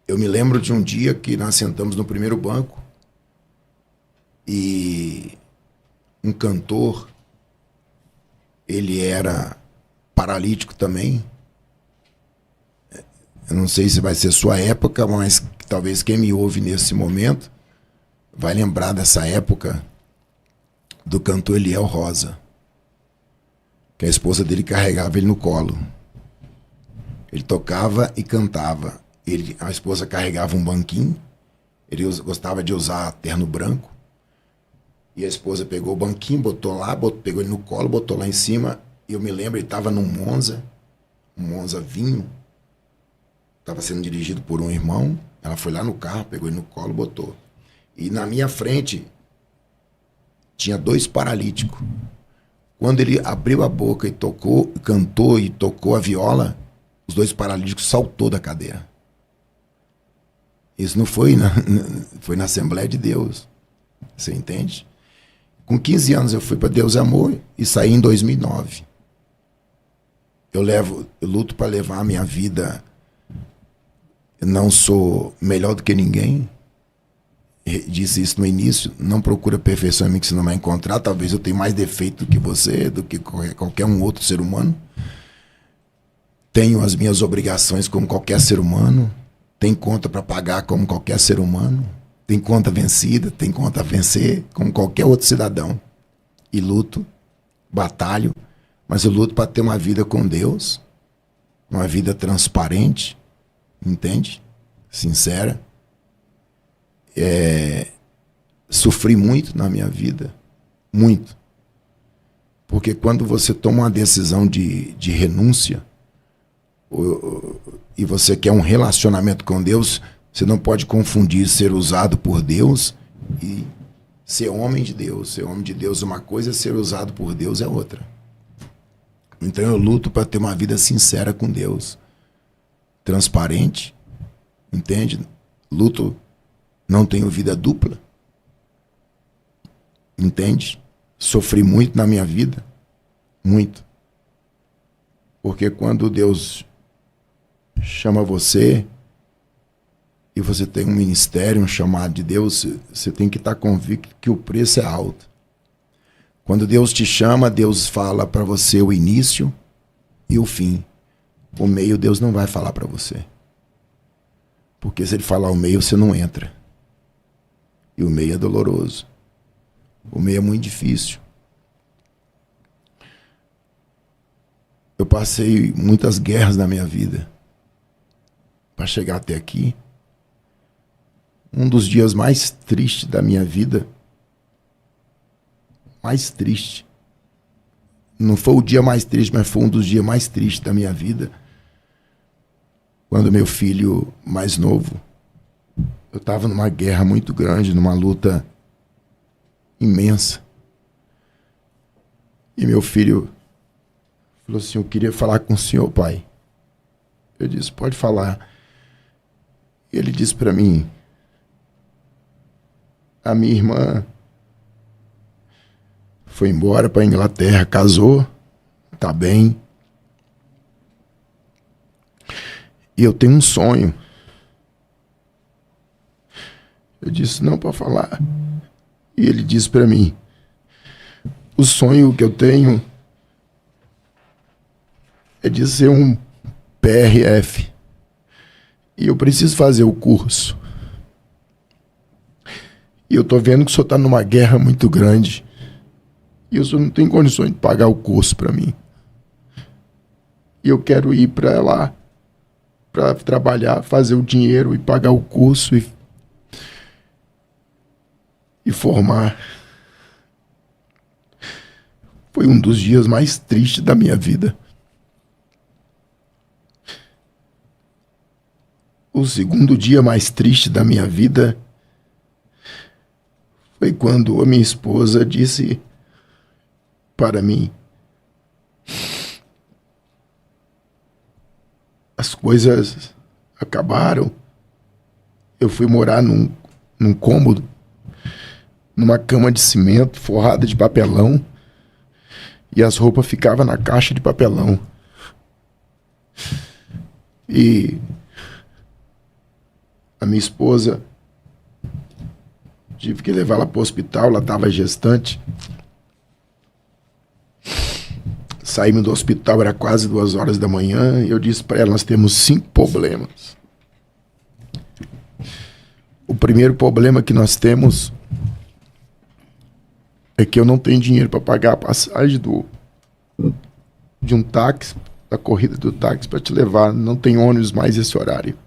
Eu me lembro de um dia que nós sentamos no primeiro banco e um cantor, ele era paralítico também. Eu não sei se vai ser sua época, mas talvez quem me ouve nesse momento vai lembrar dessa época do cantor Eliel Rosa, que a esposa dele carregava ele no colo. Ele tocava e cantava. A esposa carregava um banquinho, ele gostava de usar terno branco, e a esposa pegou o banquinho, botou lá, pegou ele no colo, botou lá em cima, e eu me lembro, ele estava num Monza, um Monza vinho, estava sendo dirigido por um irmão, ela foi lá no carro, pegou ele no colo, botou. E na minha frente tinha 2 paralíticos. Quando ele abriu a boca e cantou e tocou a viola, os 2 paralíticos saltou da cadeira. Isso não foi foi na Assembleia de Deus. Você entende? Com 15 anos eu fui para Deus é Amor e saí em 2009. Eu luto para levar a minha vida. Eu não sou melhor do que ninguém. Disse isso no início. Não procura perfeição em mim que você não vai encontrar. Talvez eu tenha mais defeito do que você, do que qualquer um outro ser humano. Tenho as minhas obrigações como qualquer ser humano. Tem conta para pagar como qualquer ser humano. Tem conta vencida, tem conta a vencer como qualquer outro cidadão. E luto, batalho, mas eu luto para ter uma vida com Deus, uma vida transparente, entende? Sincera. Sofri muito na minha vida, muito. Porque quando você toma uma decisão de renúncia, e você quer um relacionamento com Deus, você não pode confundir ser usado por Deus e ser homem de Deus. Ser homem de Deus é uma coisa, ser usado por Deus é outra. Então eu luto para ter uma vida sincera com Deus, transparente, entende? Luto, não tenho vida dupla, entende? Sofri muito na minha vida, muito. Porque quando Deus chama você e você tem um ministério, um chamado de Deus, você tem que estar convicto que o preço é alto. Quando Deus te chama, Deus fala para você o início e o fim. O meio Deus não vai falar para você. Porque se ele falar o meio, você não entra. E o meio é doloroso. O meio é muito difícil. Eu passei muitas guerras na minha vida para chegar até aqui. Um dos dias mais tristes da minha vida, mais triste, não foi o dia mais triste, mas foi um dos dias mais tristes da minha vida, quando meu filho mais novo, eu estava numa guerra muito grande, numa luta imensa, e meu filho falou assim: eu queria falar com o senhor, pai. Eu disse: pode falar. Ele disse para mim: a minha irmã foi embora para a Inglaterra, casou, tá bem. E eu tenho um sonho. Eu disse: não, para falar. E ele disse para mim: o sonho que eu tenho é de ser um PRF. E eu preciso fazer o curso. E eu tô vendo que o senhor tá numa guerra muito grande. E o senhor não tem condições de pagar o curso para mim. E eu quero ir para lá, para trabalhar, fazer o dinheiro e pagar o curso e formar. Foi um dos dias mais tristes da minha vida. O segundo dia mais triste da minha vida foi quando a minha esposa disse para mim: as coisas acabaram. Eu fui morar num cômodo, numa cama de cimento forrada de papelão, e as roupas ficavam na caixa de papelão. E minha esposa, tive que levar ela para o hospital, ela estava gestante. Saímos do hospital, era quase 2 horas da manhã, e eu disse para ela, nós temos 5 problemas. O primeiro problema que nós temos é que eu não tenho dinheiro para pagar a passagem de um táxi, da corrida do táxi para te levar. Não tem ônibus mais esse horário.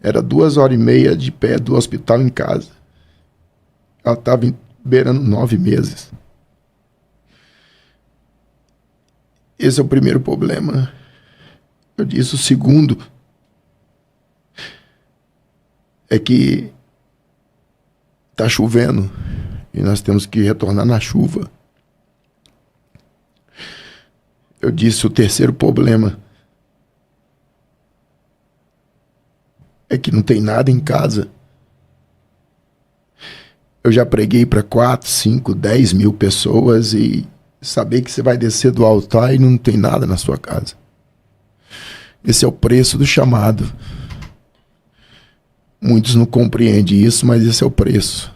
Era 2 horas e meia de pé do hospital em casa. Ela estava beirando 9 meses. Esse é o primeiro problema. Eu disse, o segundo é que está chovendo e nós temos que retornar na chuva. Eu disse, o terceiro problema é que não tem nada em casa. Eu já preguei para 4, 5, 10 mil pessoas e saber que você vai descer do altar e não tem nada na sua casa. Esse é o preço do chamado. Muitos não compreendem isso, mas esse é o preço.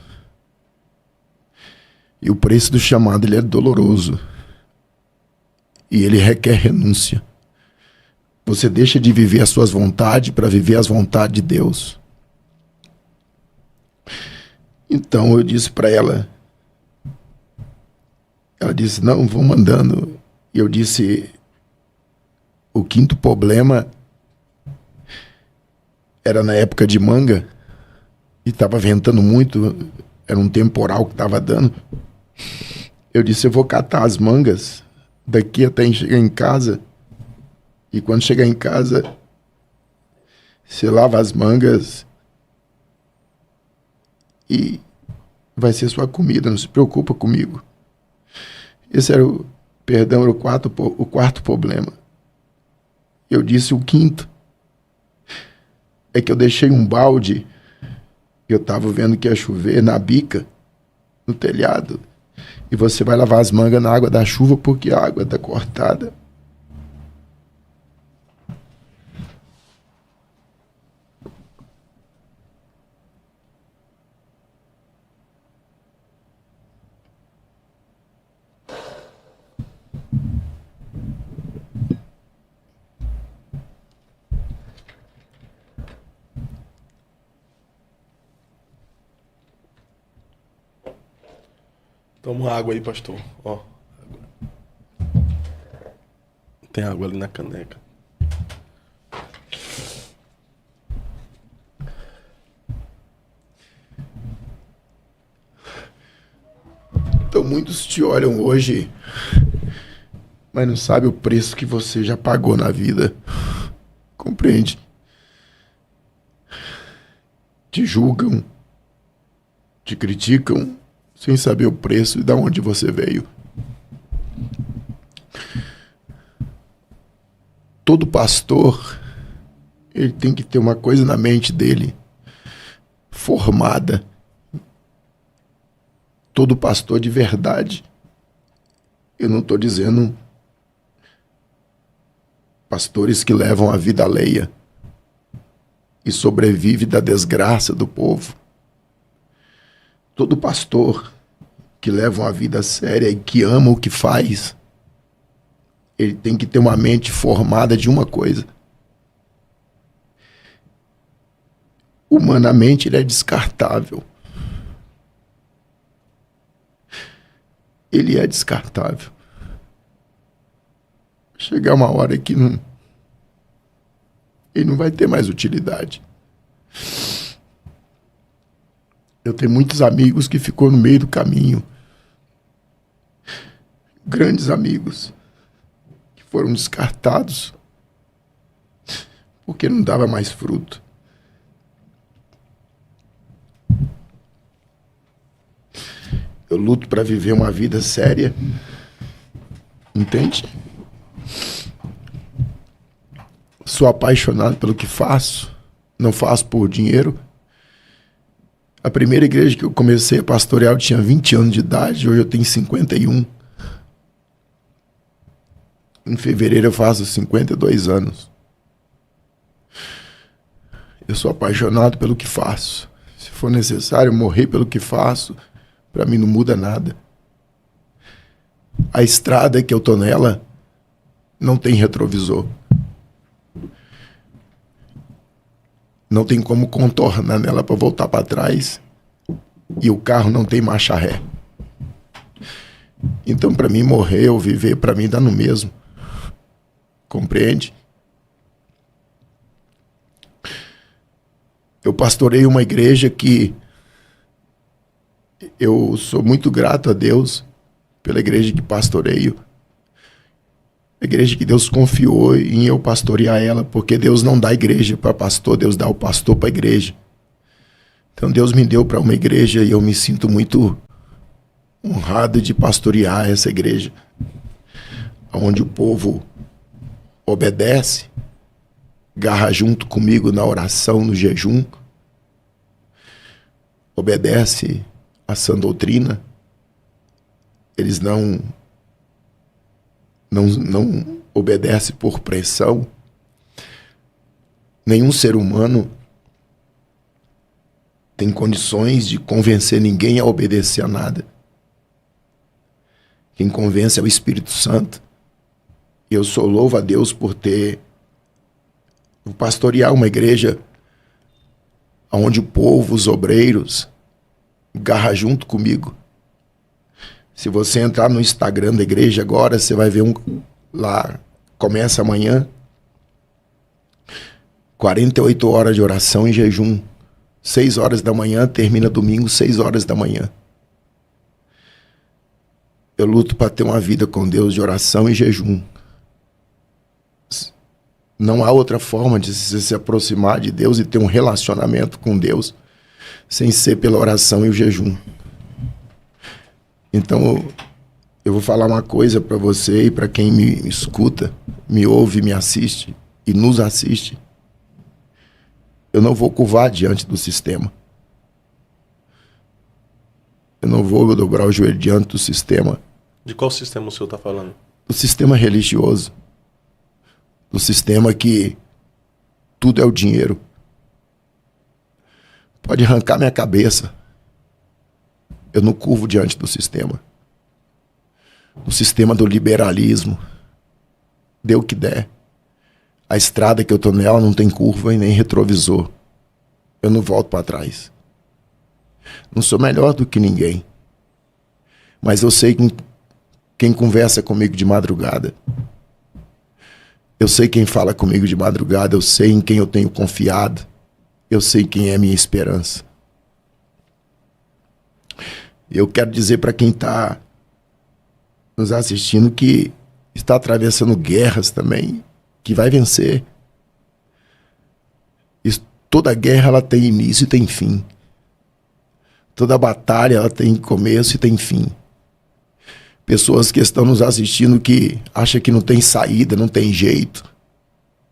E o preço do chamado, ele é doloroso. E ele requer renúncia. Você deixa de viver as suas vontades para viver as vontades de Deus. Então eu disse para ela. Ela disse, não, vamos andando. E eu disse, o quinto problema era na época de manga. E estava ventando muito. Era um temporal que estava dando. Eu disse, eu vou catar as mangas daqui até chegar em casa. E quando chegar em casa, você lava as mangas e vai ser sua comida, não se preocupa comigo. Esse era era o quarto problema. Eu disse o quinto. É que eu deixei um balde, eu estava vendo que ia chover, na bica, no telhado. E você vai lavar as mangas na água da chuva porque a água está cortada. Toma água aí, pastor. Ó. Tem água ali na caneca. Então muitos te olham hoje, mas não sabem o preço que você já pagou na vida. Compreende? Te julgam, te criticam, sem saber o preço e de onde você veio. Todo pastor, ele tem que ter uma coisa na mente dele, formada. Todo pastor de verdade. Eu não estou dizendo pastores que levam a vida alheia e sobrevivem da desgraça do povo. Todo pastor que leva uma vida séria e que ama o que faz, ele tem que ter uma mente formada de uma coisa. Humanamente ele é descartável. Ele é descartável. Chegar uma hora que ele não vai ter mais utilidade. Eu tenho muitos amigos que ficou no meio do caminho. Grandes amigos que foram descartados porque não dava mais fruto. Eu luto para viver uma vida séria. Entende? Sou apaixonado pelo que faço. Não faço por dinheiro. A primeira igreja que eu comecei a pastorear eu tinha 20 anos de idade. Hoje eu tenho 51. Em fevereiro eu faço 52 anos. Eu sou apaixonado pelo que faço. Se for necessário morrer pelo que faço, para mim não muda nada. A estrada que eu tô nela não tem retrovisor. Não tem como contornar nela para voltar para trás. E o carro não tem marcha ré. Então, para mim, morrer ou viver, para mim, dá no mesmo. Compreende? Eu pastorei uma igreja que eu sou muito grato a Deus pela igreja que pastoreio. A igreja que Deus confiou em eu pastorear ela, porque Deus não dá igreja para pastor, Deus dá o pastor para a igreja. Então Deus me deu para uma igreja e eu me sinto muito honrado de pastorear essa igreja, onde o povo obedece, garra junto comigo na oração, no jejum, obedece a sã doutrina. Eles não obedecem por pressão. Nenhum ser humano tem condições de convencer ninguém a obedecer a nada. Quem convence é o Espírito Santo. E eu sou louvo a Deus por pastorear uma igreja onde o povo, os obreiros, garra junto comigo. Se você entrar no Instagram da igreja agora, você vai ver lá, começa amanhã, 48 horas de oração e jejum. 6 horas da manhã, termina domingo, 6 horas da manhã. Eu luto para ter uma vida com Deus de oração e jejum. Não há outra forma de se aproximar de Deus e ter um relacionamento com Deus sem ser pela oração e o jejum. Então, eu vou falar uma coisa para você e para quem me escuta, me ouve, me assiste e nos assiste. Eu não vou curvar diante do sistema. Eu não vou dobrar o joelho diante do sistema. De qual sistema o senhor está falando? Do sistema religioso. Do sistema que tudo é o dinheiro. Pode arrancar minha cabeça. Eu não curvo diante do sistema. O sistema do liberalismo. Dê o que der. A estrada que eu tô nela não tem curva e nem retrovisor. Eu não volto para trás. Não sou melhor do que ninguém. Mas eu sei quem conversa comigo de madrugada. Eu sei quem fala comigo de madrugada. Eu sei em quem eu tenho confiado. Eu sei quem é minha esperança. Eu quero dizer para quem está nos assistindo que está atravessando guerras também, que vai vencer. Toda guerra ela tem início e tem fim. Toda batalha ela tem começo e tem fim. Pessoas que estão nos assistindo que acham que não tem saída, não tem jeito.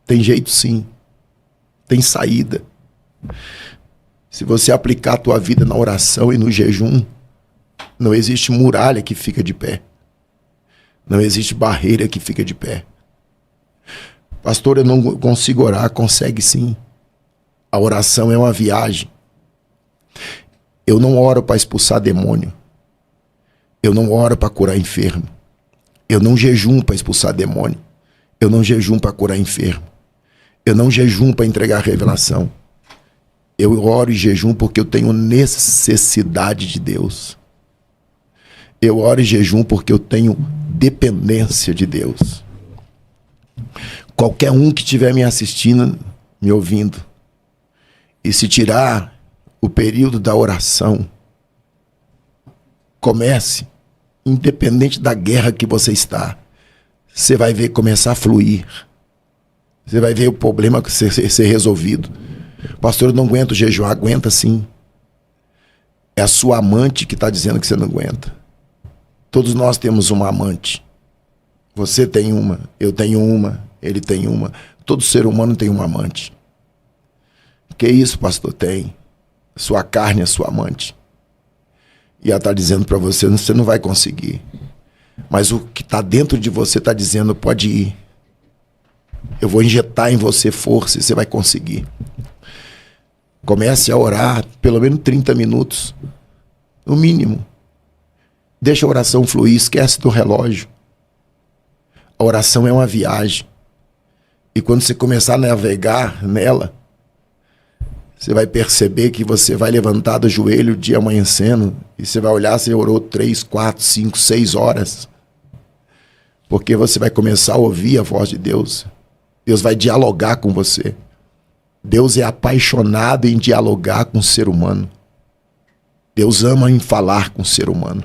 Tem jeito sim. Tem saída. Se você aplicar a tua vida na oração e no jejum, não existe muralha que fica de pé. Não existe barreira que fica de pé. Pastor, eu não consigo orar. Consegue sim. A oração é uma viagem. Eu não oro para expulsar demônio. Eu não oro para curar enfermo. Eu não jejum para expulsar demônio. Eu não jejum para curar enfermo. Eu não jejum para entregar revelação. Eu oro e jejum porque eu tenho necessidade de Deus. Eu oro e jejum porque eu tenho dependência de Deus. Qualquer um que estiver me assistindo, me ouvindo, e se tirar o período da oração, comece, independente da guerra que você está, você vai ver começar a fluir. Você vai ver o problema ser resolvido. Pastor, eu não aguento jejuar. Aguenta sim. É a sua amante que está dizendo que você não aguenta. Todos nós temos uma amante. Você tem uma, eu tenho uma, ele tem uma. Todo ser humano tem uma amante. Que isso, pastor? Tem. Sua carne é sua amante. E ela está dizendo para você, você não vai conseguir. Mas o que está dentro de você está dizendo, pode ir. Eu vou injetar em você força e você vai conseguir. Comece a orar pelo menos 30 minutos, no mínimo. Deixa a oração fluir, esquece do relógio. A oração é uma viagem. E quando você começar a navegar nela, você vai perceber que você vai levantar do joelho o dia amanhecendo e você vai olhar, você orou 3, 4, 5, 6 horas. Porque você vai começar a ouvir a voz de Deus. Deus vai dialogar com você. Deus é apaixonado em dialogar com o ser humano. Deus ama em falar com o ser humano.